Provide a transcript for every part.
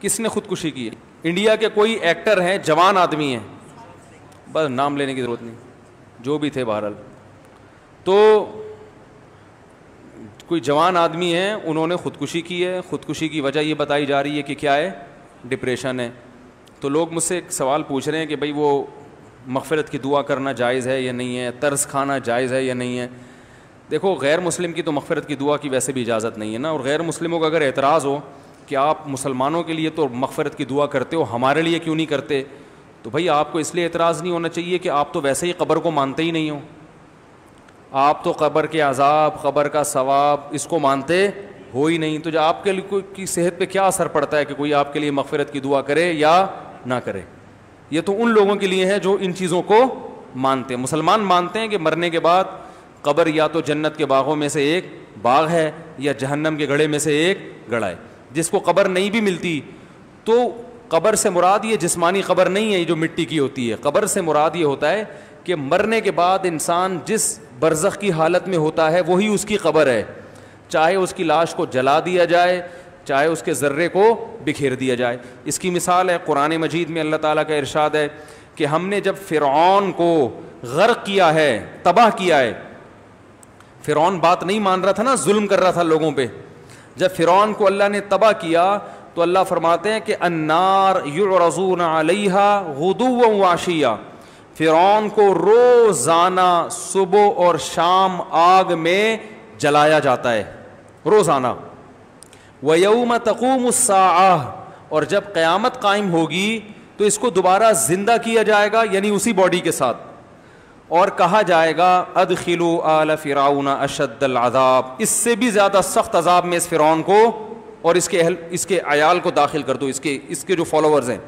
کس نے خودکشی کی ہے؟ انڈیا کے کوئی ایکٹر ہیں جوان آدمی ہیں, بس نام لینے کی ضرورت نہیں, جو بھی تھے بہرحال, تو کوئی جوان آدمی ہیں انہوں نے خودکشی کی ہے. خودکشی کی وجہ یہ بتائی جا رہی ہے کہ کیا ہے, ڈپریشن ہے. تو لوگ مجھ سے ایک سوال پوچھ رہے ہیں کہ بھائی وہ مغفرت کی دعا کرنا جائز ہے یا نہیں ہے, طرز کھانا جائز ہے یا نہیں ہے. دیکھو غیر مسلم کی تو مغفرت کی دعا کی ویسے بھی اجازت نہیں ہے نا, اور غیر مسلموں کا اگر اعتراض ہو کہ آپ مسلمانوں کے لیے تو مغفرت کی دعا کرتے ہو, ہمارے لیے کیوں نہیں کرتے, تو بھائی آپ کو اس لیے اعتراض نہیں ہونا چاہیے کہ آپ تو ویسے ہی قبر کو مانتے ہی نہیں ہو. آپ تو قبر کے عذاب, قبر کا ثواب اس کو مانتے ہو ہی نہیں, تو جو آپ کے لیے کی صحت پہ کیا اثر پڑتا ہے کہ کوئی آپ کے لیے مغفرت کی دعا کرے یا نہ کرے. یہ تو ان لوگوں کے لیے ہے جو ان چیزوں کو مانتے ہیں. مسلمان مانتے ہیں کہ مرنے کے بعد قبر یا تو جنت کے باغوں میں سے ایک باغ ہے یا جہنم کے گڑھے میں سے ایک گڑھا ہے. جس کو قبر نہیں بھی ملتی تو قبر سے مراد یہ جسمانی قبر نہیں ہے, یہ جو مٹی کی ہوتی ہے. قبر سے مراد یہ ہوتا ہے کہ مرنے کے بعد انسان جس برزخ کی حالت میں ہوتا ہے وہی اس کی قبر ہے, چاہے اس کی لاش کو جلا دیا جائے چاہے اس کے ذرے کو بکھیر دیا جائے. اس کی مثال ہے قرآن مجید میں اللہ تعالیٰ کا ارشاد ہے کہ ہم نے جب فرعون کو غرق کیا ہے, تباہ کیا ہے. فرعون بات نہیں مان رہا تھا نا, ظلم کر رہا تھا لوگوں پہ. جب فرعون کو اللہ نے تباہ کیا تو اللہ فرماتے ہیں کہ النار یعرضون علیہا غدوا وعشیا, فرعون کو روزانہ صبح اور شام آگ میں جلایا جاتا ہے, روزانہ. وَيَوْمَ تَقُومُ السَّاعَةُ, اور جب قیامت قائم ہوگی تو اس کو دوبارہ زندہ کیا جائے گا, یعنی اسی باڈی کے ساتھ, اور کہا جائے گا ادخلوا آل فرعون اشد العذاب, اس سے بھی زیادہ سخت عذاب میں اس فرعون کو اور اس کے عیال کو داخل کر دو, اس کے جو فالوورز ہیں.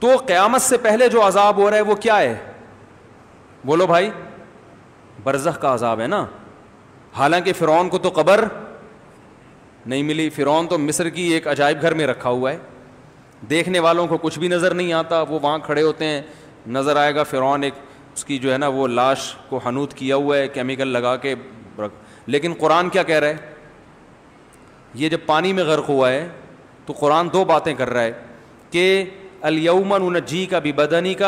تو قیامت سے پہلے جو عذاب ہو رہا ہے وہ کیا ہے, بولو بھائی, برزخ کا عذاب ہے نا. حالانکہ فرعون کو تو قبر نہیں ملی, فرعون تو مصر کی ایک عجائب گھر میں رکھا ہوا ہے, دیکھنے والوں کو کچھ بھی نظر نہیں آتا. وہ وہاں کھڑے ہوتے ہیں, نظر آئے گا فرعون ایک اس کی جو ہے نا وہ لاش کو حنوط کیا ہوا ہے کیمیکل لگا کے. لیکن قرآن کیا کہہ رہا ہے, یہ جب پانی میں غرق ہوا ہے تو قرآن دو باتیں کر رہا ہے کہ الیوم ننجیک ببدنک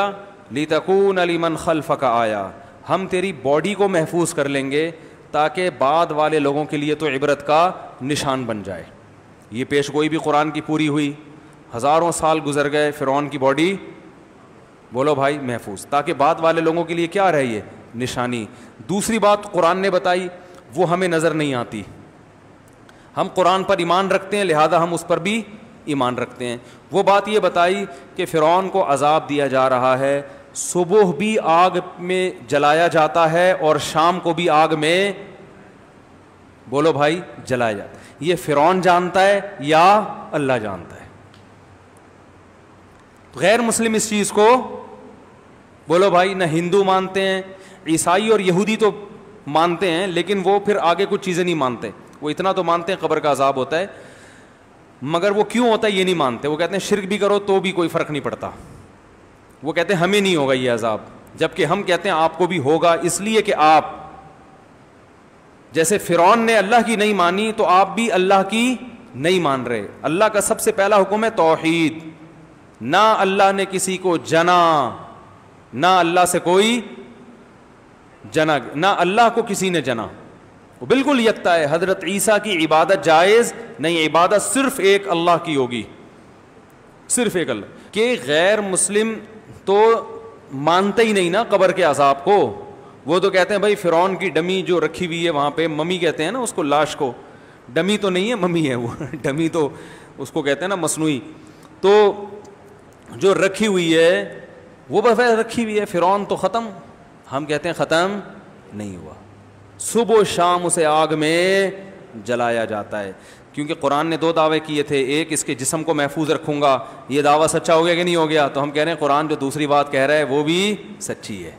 لتکون لمن خلفک آیا, ہم تیری باڈی کو محفوظ کر لیں گے تاکہ بعد والے لوگوں کے لیے تو عبرت کا نشان بن جائے. یہ پیش گوئی بھی قرآن کی پوری ہوئی, ہزاروں سال گزر گئے, فرعون کی باڈی بولو بھائی محفوظ, تاکہ بعد والے لوگوں کے لیے کیا رہی ہے, نشانی. دوسری بات قرآن نے بتائی وہ ہمیں نظر نہیں آتی, ہم قرآن پر ایمان رکھتے ہیں لہذا ہم اس پر بھی ایمان رکھتے ہیں. وہ بات یہ بتائی کہ فرعون کو عذاب دیا جا رہا ہے, صبح بھی آگ میں جلایا جاتا ہے اور شام کو بھی آگ میں بولو بھائی جلایا جاتا ہے. یہ فرعون جانتا ہے یا اللہ جانتا ہے؟ غیر مسلم اس چیز کو بولو بھائی نہ ہندو مانتے ہیں, عیسائی اور یہودی تو مانتے ہیں لیکن وہ پھر آگے کچھ چیزیں نہیں مانتے. وہ اتنا تو مانتے ہیں قبر کا عذاب ہوتا ہے, مگر وہ کیوں ہوتا ہے یہ نہیں مانتے. وہ کہتے ہیں شرک بھی کرو تو بھی کوئی فرق نہیں پڑتا. وہ کہتے ہیں ہمیں نہیں ہوگا یہ عذاب, جبکہ ہم کہتے ہیں آپ کو بھی ہوگا, اس لیے کہ آپ جیسے فرعون نے اللہ کی نہیں مانی تو آپ بھی اللہ کی نہیں مان رہے. اللہ کا سب سے پہلا حکم ہے توحید, نہ اللہ نے کسی کو جنا, نہ اللہ سے کوئی جنا, نہ اللہ کو کسی نے جنا, وہ بالکل یکتا ہے. حضرت عیسیٰ کی عبادت جائز نہیں, عبادت صرف ایک اللہ کی ہوگی, صرف ایک اللہ. کہ غیر مسلم تو مانتے ہی نہیں نا قبر کے عذاب کو. وہ تو کہتے ہیں بھائی فرعون کی ڈمی جو رکھی ہوئی ہے وہاں پہ, ممی کہتے ہیں نا اس کو, لاش کو, ڈمی تو نہیں ہے ممی ہے وہ, ڈمی تو اس کو کہتے ہیں نا مصنوعی, تو جو رکھی ہوئی ہے وہ بس رکھی ہوئی ہے. فرعون تو ختم, ہم کہتے ہیں ختم نہیں ہوا, صبح و شام اسے آگ میں جلایا جاتا ہے. کیونکہ قرآن نے دو دعوے کیے تھے, ایک اس کے جسم کو محفوظ رکھوں گا, یہ دعویٰ سچا ہو گیا کہ نہیں ہو گیا؟ تو ہم کہہ رہے ہیں قرآن جو دوسری بات کہہ رہا ہے وہ بھی سچی ہے.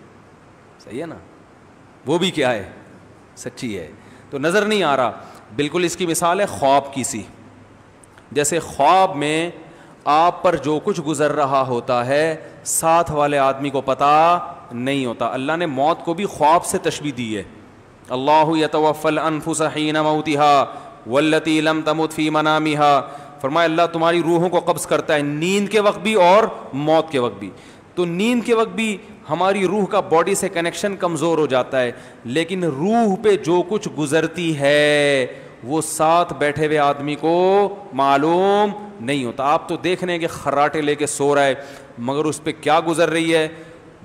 صحیح ہے نا, وہ بھی کیا ہے, سچی ہے. تو نظر نہیں آ رہا. بالکل اس کی مثال ہے خواب کی سی, جیسے خواب میں آپ پر جو کچھ گزر رہا ہوتا ہے ساتھ والے آدمی کو پتہ نہیں ہوتا. اللہ نے موت کو بھی خواب سے تشبیہ دی ہے. اللہ یتوفی الانفس حین موتها والتی لم تمت فی منامها فرمایا اللہ تمہاری روحوں کو قبض کرتا ہے نیند کے وقت بھی اور موت کے وقت بھی. تو نیند کے وقت بھی ہماری روح کا باڈی سے کنیکشن کمزور ہو جاتا ہے, لیکن روح پہ جو کچھ گزرتی ہے وہ ساتھ بیٹھے ہوئے آدمی کو معلوم نہیں ہوتا. آپ تو دیکھ رہے ہیں کہ خراٹے لے کے سو رہا ہے, مگر اس پہ کیا گزر رہی ہے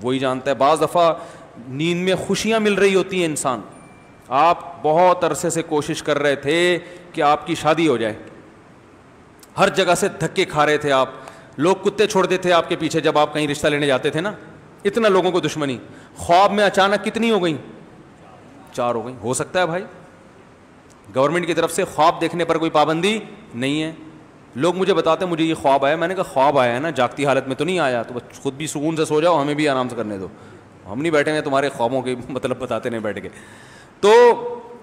وہی جانتا ہے. بعض دفعہ نیند میں خوشیاں مل رہی ہوتی ہیں انسان, آپ بہت عرصے سے کوشش کر رہے تھے کہ آپ کی شادی ہو جائے, ہر جگہ سے دھکے کھا رہے تھے آپ, لوگ کتے چھوڑتے تھے آپ کے پیچھے جب آپ کہیں رشتہ لینے جاتے تھے نا, اتنا لوگوں کو دشمنی. خواب میں اچانک کتنی ہو گئیں؟ 4 ہو گئیں. ہو سکتا ہے بھائی گورنمنٹ کی طرف سے خواب دیکھنے پر کوئی پابندی نہیں ہے. لوگ مجھے بتاتے ہیں مجھے یہ خواب آیا, میں نے کہا خواب آیا ہے نا, جاگتی حالت میں تو نہیں آیا, تو خود بھی سکون سے سو جاؤ, ہمیں بھی آرام سے کرنے دو, ہم نہیں بیٹھے ہیں تمہارے خوابوں کے مطلب بتاتے نہیں بیٹھ کے. تو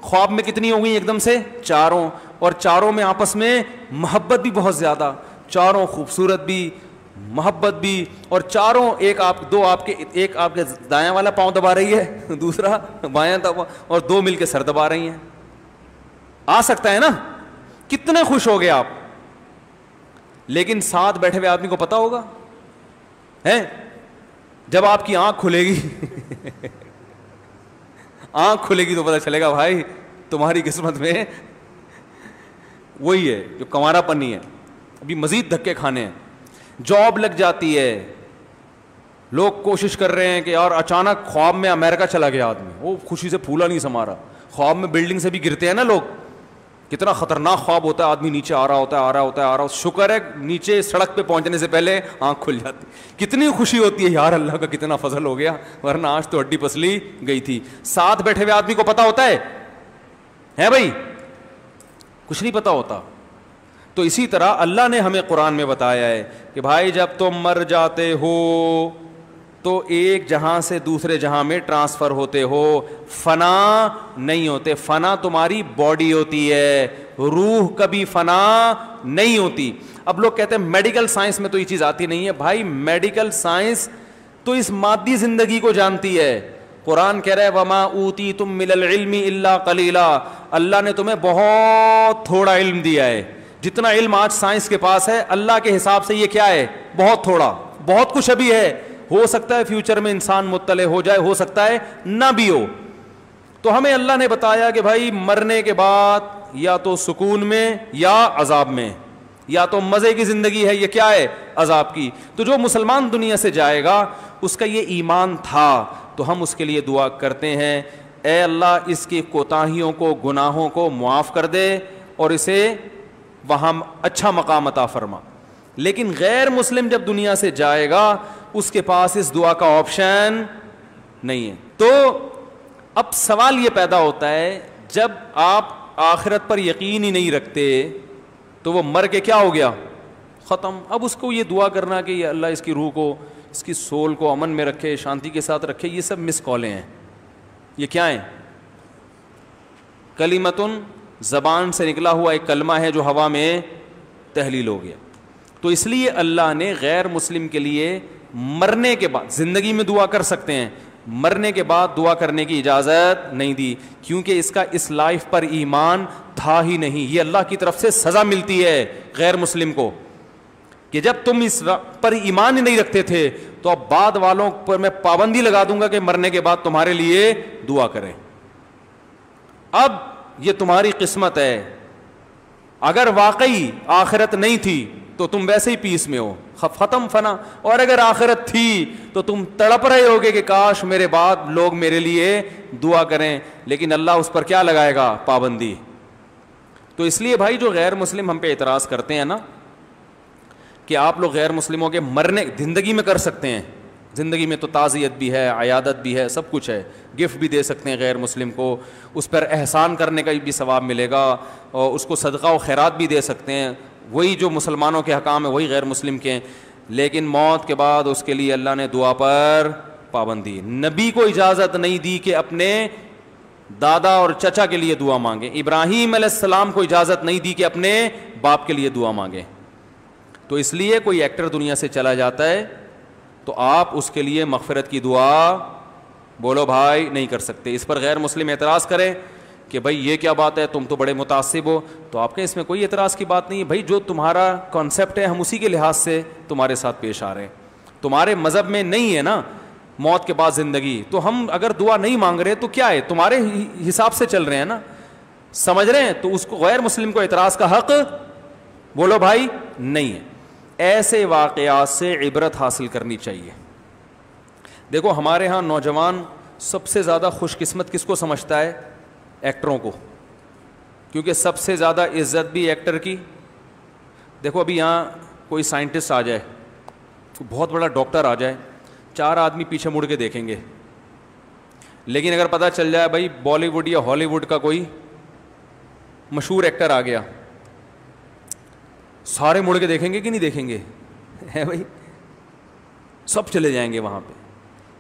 خواب میں کتنی ہو گئی ایک دم سے؟ 4. اور 4 میں آپس میں محبت بھی بہت زیادہ, 4 خوبصورت بھی, محبت بھی, اور 4 ایک آپ کے دایاں والا پاؤں دبا رہی ہے, دوسرا بایاں دبا, اور 2 مل کے سر دبا رہی ہیں. آ سکتا ہے نا, کتنے خوش ہو گئے آپ. لیکن ساتھ بیٹھے ہوئے آدمی کو پتا ہوگا ہے جب آپ کی آنکھ کھلے گی آنکھ کھلے گی تو پتا چلے گا بھائی تمہاری قسمت میں وہی ہے جو کنوارا پنی ہے, ابھی مزید دھکے کھانے ہیں. جاب لگ جاتی ہے, لوگ کوشش کر رہے ہیں کہ یار اچانک خواب میں امریکہ چلا گیا آدمی, وہ خوشی سے پھولا نہیں سما رہا. خواب میں بلڈنگ سے بھی گرتے ہیں نا لوگ, کتنا خطرناک خواب ہوتا ہے, آدمی نیچے آ رہا ہوتا ہے. شکر ہے نیچے سڑک پہ پہنچنے سے پہلے آنکھ کھل جاتی, کتنی خوشی ہوتی ہے یار اللہ کا کتنا فضل ہو گیا, ورنہ آج تو ہڈی پسلی گئی تھی. ساتھ بیٹھے ہوئے آدمی کو پتا ہوتا ہے بھائی, کچھ نہیں پتا ہوتا. تو اسی طرح اللہ نے ہمیں قرآن میں بتایا ہے کہ بھائی جب تم مر جاتے ہو تو ایک جہاں سے دوسرے جہاں میں ٹرانسفر ہوتے ہو, فنا نہیں ہوتے. فنا تمہاری باڈی ہوتی ہے, روح کبھی فنا نہیں ہوتی. اب لوگ کہتے ہیں میڈیکل سائنس میں تو یہ چیز آتی نہیں ہے. بھائی میڈیکل سائنس تو اس مادی زندگی کو جانتی ہے. قرآن کہہ رہا ہے وما اوتیتم من العلم الا قلیلا, اللہ نے تمہیں بہت تھوڑا علم دیا ہے. جتنا علم آج سائنس کے پاس ہے اللہ کے حساب سے یہ کیا ہے؟ بہت تھوڑا. بہت کچھ ابھی ہے, ہو سکتا ہے فیوچر میں انسان مطلع ہو جائے, ہو سکتا ہے نہ بھی ہو. تو ہمیں اللہ نے بتایا کہ بھائی مرنے کے بعد یا تو سکون میں یا عذاب میں, یا تو مزے کی زندگی ہے, یہ کیا ہے؟ عذاب کی. تو جو مسلمان دنیا سے جائے گا اس کا یہ ایمان تھا, تو ہم اس کے لیے دعا کرتے ہیں اے اللہ اس کی کوتاہیوں کو, گناہوں کو معاف کر دے اور اسے وہاں اچھا مقام عطا فرما. لیکن غیر مسلم جب دنیا سے جائے گا اس کے پاس اس دعا کا آپشن نہیں ہے. تو اب سوال یہ پیدا ہوتا ہے جب آپ آخرت پر یقین ہی نہیں رکھتے تو وہ مر کے کیا ہو گیا؟ ختم. اب اس کو یہ دعا کرنا کہ یہ اللہ اس کی روح کو, اس کی سول کو امن میں رکھے, شانتی کے ساتھ رکھے, یہ سب مس کالیں ہیں. یہ کیا ہیں؟ کلمتن, زبان سے نکلا ہوا ایک کلمہ ہے جو ہوا میں تحلیل ہو گیا. تو اس لیے اللہ نے غیر مسلم کے لیے مرنے کے بعد, زندگی میں دعا کر سکتے ہیں, مرنے کے بعد دعا کرنے کی اجازت نہیں دی, کیونکہ اس کا اس لائف پر ایمان تھا ہی نہیں. یہ اللہ کی طرف سے سزا ملتی ہے غیر مسلم کو کہ جب تم اس پر ایمان ہی نہیں رکھتے تھے تو اب بعد والوں پر میں پابندی لگا دوں گا کہ مرنے کے بعد تمہارے لیے دعا کریں. اب یہ تمہاری قسمت ہے, اگر واقعی آخرت نہیں تھی تو تم ویسے ہی پیس میں ہو, ختم فنا. اور اگر آخرت تھی تو تم تڑپ رہے ہوگے کہ کاش میرے بعد لوگ میرے لیے دعا کریں, لیکن اللہ اس پر کیا لگائے گا؟ پابندی. تو اس لیے بھائی جو غیر مسلم ہم پہ اعتراض کرتے ہیں نا کہ آپ لوگ غیر مسلموں کے مرنے زندگی میں کر سکتے ہیں, زندگی میں تو تعزیت بھی ہے, عیادت بھی ہے, سب کچھ ہے, گفٹ بھی دے سکتے ہیں غیر مسلم کو, اس پر احسان کرنے کا بھی ثواب ملے گا, اور اس کو صدقہ و خیرات بھی دے سکتے ہیں, وہی جو مسلمانوں کے حکام ہیں وہی غیر مسلم کے ہیں. لیکن موت کے بعد اس کے لیے اللہ نے دعا پر پابندی. نبی کو اجازت نہیں دی کہ اپنے دادا اور چچا کے لیے دعا مانگیں. ابراہیم علیہ السلام کو اجازت نہیں دی کہ اپنے باپ کے لیے دعا مانگیں. تو اس لیے کوئی ایکٹر دنیا سے چلا جاتا ہے تو آپ اس کے لیے مغفرت کی دعا بولو بھائی نہیں کر سکتے. اس پر غیر مسلم اعتراض کریں کہ بھائی یہ کیا بات ہے, تم تو بڑے متعصب ہو, تو آپ کے اس میں کوئی اعتراض کی بات نہیں ہے بھائی, جو تمہارا کانسیپٹ ہے ہم اسی کے لحاظ سے تمہارے ساتھ پیش آ رہے ہیں. تمہارے مذہب میں نہیں ہے نا موت کے بعد زندگی, تو ہم اگر دعا نہیں مانگ رہے تو کیا ہے, تمہارے حساب سے چل رہے ہیں نا, سمجھ رہے ہیں, تو اس کو غیر مسلم کو اعتراض کا حق بولو بھائی نہیں ہے. ایسے واقعات سے عبرت حاصل کرنی چاہیے. دیکھو ہمارے ہاں نوجوان سب سے زیادہ خوش قسمت کس کو سمجھتا ہے, ایکٹروں کو, کیونکہ سب سے زیادہ عزت بھی ایکٹر کی. دیکھو ابھی یہاں کوئی سائنٹسٹ آ جائے, بہت بڑا ڈاکٹر آ جائے, 4 آدمی پیچھے مڑ کے دیکھیں گے, لیکن اگر پتہ چل جائے بھائی بالی ووڈ یا ہالی ووڈ کا کوئی مشہور ایکٹر آ گیا, سارے مڑ کے دیکھیں گے کہ نہیں دیکھیں گے, ہے بھائی, سب چلے جائیں گے وہاں پہ.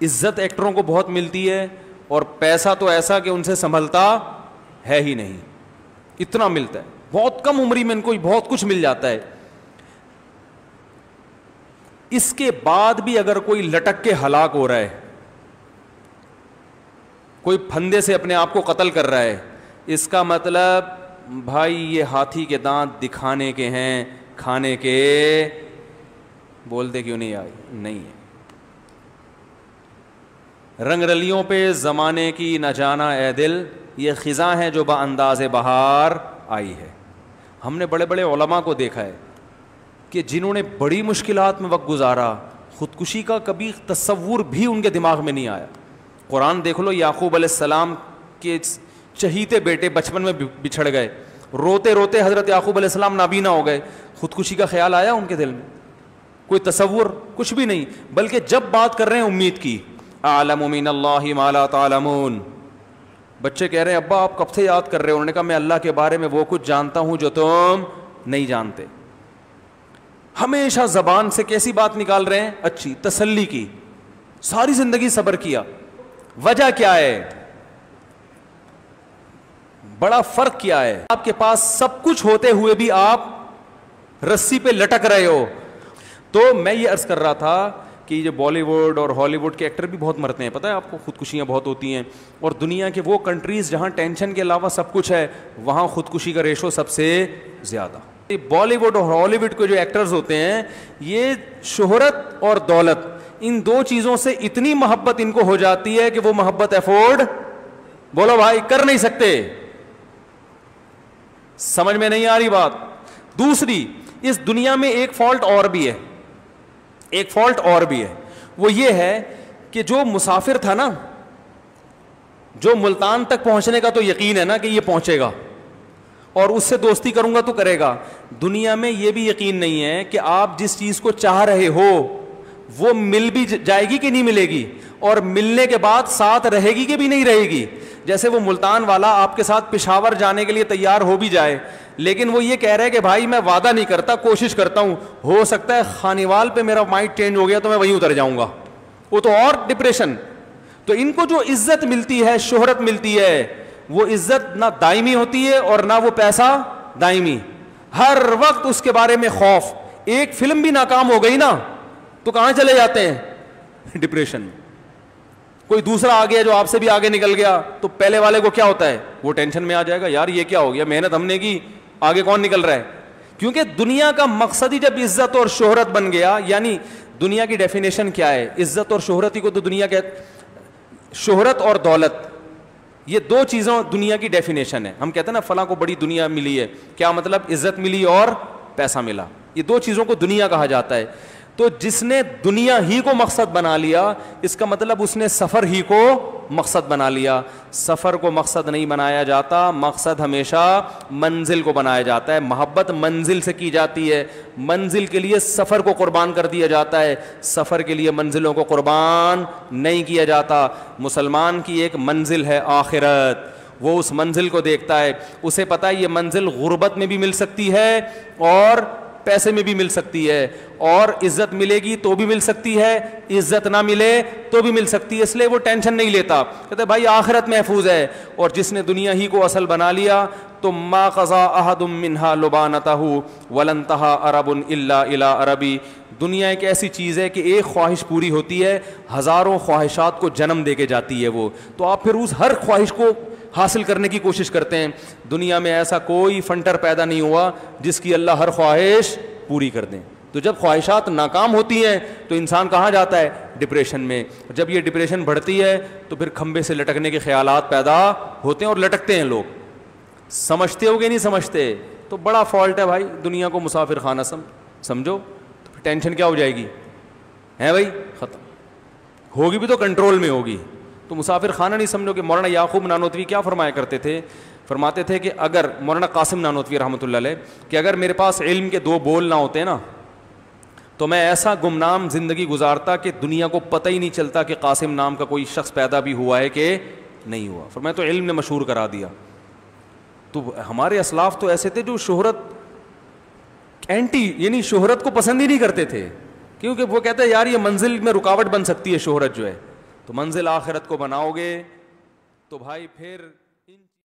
عزت ایکٹروں کو بہت ملتی ہے, اور پیسہ تو ایسا کہ ان سے سنبھلتا ہے ہی نہیں, اتنا ملتا ہے, بہت کم عمری میں ان کو بہت کچھ مل جاتا ہے. اس کے بعد بھی اگر کوئی لٹک کے ہلاک ہو رہا ہے, کوئی پھندے سے اپنے آپ کو قتل کر رہا ہے, اس کا مطلب بھائی یہ ہاتھی کے دانت دکھانے کے ہیں, کھانے کے. بولتے کیوں نہیں آئی, نہیں ہے. رنگ رلیوں پہ زمانے کی نہ جانا اے دل, یہ خزاں ہے جو با انداز بہار آئی ہے. ہم نے بڑے بڑے علماء کو دیکھا ہے کہ جنہوں نے بڑی مشکلات میں وقت گزارا, خودکشی کا کبھی تصور بھی ان کے دماغ میں نہیں آیا. قرآن دیکھ لو, یعقوب علیہ السلام کے چہیتے بیٹے بچپن میں بچھڑ گئے, روتے روتے حضرت یعقوب علیہ السلام نابینا ہو گئے. خودکشی کا خیال آیا ان کے دل میں؟ کوئی تصور, کچھ بھی نہیں. بلکہ جب بات کر رہے ہیں امید کی, اعلم من اللہ ما لا تعلمون, بچے کہہ رہے ہیں ابا آپ کب سے یاد کر رہے ہو؟ انہوں نے کہا میں اللہ کے بارے میں وہ کچھ جانتا ہوں جو تم نہیں جانتے. ہمیشہ زبان سے کیسی بات نکال رہے ہیں؟ اچھی, تسلی کی. ساری زندگی صبر کیا. وجہ کیا ہے؟ بڑا فرق کیا ہے؟ آپ کے پاس سب کچھ ہوتے ہوئے بھی آپ رسی پہ لٹک رہے ہو. تو میں یہ عرض کر رہا تھا کہ یہ بالی ووڈ اور ہالی ووڈ کے ایکٹر بھی بہت مرتے ہیں, پتہ ہے آپ کو, خودکشیاں بہت ہوتی ہیں. اور دنیا کے وہ کنٹریز جہاں ٹینشن کے علاوہ سب کچھ ہے, وہاں خودکشی کا ریشو سب سے زیادہ. بالی ووڈ اور ہالی ووڈ کے جو ایکٹرز ہوتے ہیں, یہ شہرت اور دولت, ان دو چیزوں سے اتنی محبت ان کو ہو جاتی ہے کہ وہ محبت افورڈ, بولو بھائی, کر نہیں سکتے. سمجھ میں نہیں آ رہی بات؟ دوسری, اس دنیا میں ایک فالٹ اور بھی ہے, ایک فالٹ اور بھی ہے. وہ یہ ہے کہ جو مسافر تھا نا, جو ملتان تک پہنچنے کا تو یقین ہے نا کہ یہ پہنچے گا اور اس سے دوستی کروں گا تو کرے گا, دنیا میں یہ بھی یقین نہیں ہے کہ آپ جس چیز کو چاہ رہے ہو وہ مل بھی جائے گی کہ نہیں ملے گی, اور ملنے کے بعد ساتھ رہے گی کہ بھی نہیں رہے گی. جیسے وہ ملتان والا آپ کے ساتھ پشاور جانے کے لیے تیار ہو بھی جائے, لیکن وہ یہ کہہ رہا ہے کہ بھائی میں وعدہ نہیں کرتا, کوشش کرتا ہوں, ہو سکتا ہے خانیوال پہ میرا مائنڈ چینج ہو گیا تو میں وہیں اتر جاؤں گا, وہ تو اور ڈپریشن. تو ان کو جو عزت ملتی ہے, شہرت ملتی ہے, وہ عزت نہ دائمی ہوتی ہے اور نہ وہ پیسہ دائمی. ہر وقت اس کے بارے میں خوف. ایک فلم بھی ناکام ہو گئی نا تو کہاں چلے جاتے ہیں؟ ڈپریشن. کوئی دوسرا آ گیا جو آپ سے بھی آگے نکل گیا تو پہلے والے کو کیا ہوتا ہے, وہ ٹینشن میں آ جائے گا, یار یہ کیا ہو گیا, محنت ہم نے کی, آگے کون نکل رہا ہے. کیونکہ دنیا کا مقصد ہی جب عزت اور شہرت بن گیا, یعنی دنیا کی ڈیفینیشن کیا ہے, عزت اور شہرت ہی کو تو دنیا کے, شہرت اور دولت, یہ دو چیزوں دنیا کی ڈیفینیشن ہے. ہم کہتے ہیں نا فلاں کو بڑی دنیا ملی ہے, کیا مطلب؟ عزت ملی اور پیسہ ملا, یہ دو چیزوں کو دنیا کہا جاتا ہے. تو جس نے دنیا ہی کو مقصد بنا لیا, اس کا مطلب اس نے سفر ہی کو مقصد بنا لیا. سفر کو مقصد نہیں بنایا جاتا, مقصد ہمیشہ منزل کو بنایا جاتا ہے. محبت منزل سے کی جاتی ہے, منزل کے لیے سفر کو قربان کر دیا جاتا ہے, سفر کے لیے منزلوں کو قربان نہیں کیا جاتا. مسلمان کی ایک منزل ہے آخرت, وہ اس منزل کو دیکھتا ہے, اسے پتہ ہے یہ منزل غربت میں بھی مل سکتی ہے اور پیسے میں بھی مل سکتی ہے, اور عزت ملے گی تو بھی مل سکتی ہے, عزت نہ ملے تو بھی مل سکتی ہے. اس لیے وہ ٹینشن نہیں لیتا, کہتے بھائی آخرت محفوظ ہے. اور جس نے دنیا ہی کو اصل بنا لیا تو ما قضا احد منها لبانته ولن انتهى عرب الا الى عربی. دنیا ایک ایسی چیز ہے کہ ایک خواہش پوری ہوتی ہے, ہزاروں خواہشات کو جنم دے کے جاتی ہے وہ. تو آپ پھر اس ہر خواہش کو حاصل کرنے کی کوشش کرتے ہیں. دنیا میں ایسا کوئی فنٹر پیدا نہیں ہوا جس کی اللہ ہر خواہش پوری کر دیں. تو جب خواہشات ناکام ہوتی ہیں تو انسان کہاں جاتا ہے؟ ڈپریشن میں. جب یہ ڈپریشن بڑھتی ہے تو پھر کھمبے سے لٹکنے کے خیالات پیدا ہوتے ہیں اور لٹکتے ہیں لوگ. سمجھتے ہو گے نہیں سمجھتے تو بڑا فالٹ ہے بھائی. دنیا کو مسافر خانہ سمجھو تو پھر ٹینشن کیا ہو جائے گی ہے بھائی؟ ختم ہوگی بھی تو کنٹرول میں ہوگی. تو مسافر خانہ نہیں سمجھو کہ مولانا یعقوب نانوتوی کیا فرمایا کرتے تھے؟ فرماتے تھے کہ اگر مولانا قاسم نانوتوی رحمۃ اللہ علیہ کہ اگر میرے پاس علم کے 2 بول نہ ہوتے نا تو میں ایسا گمنام زندگی گزارتا کہ دنیا کو پتہ ہی نہیں چلتا کہ قاسم نام کا کوئی شخص پیدا بھی ہوا ہے کہ نہیں ہوا. فرمایا تو علم نے مشہور کرا دیا. تو ہمارے اسلاف تو ایسے تھے جو شہرت اینٹی یعنی شہرت کو پسند ہی نہیں کرتے تھے, کیونکہ وہ کہتے ہیں یار یہ منزل میں رکاوٹ بن سکتی ہے شہرت جو ہے. تو منزل آخرت کو بناؤ گے تو بھائی پھر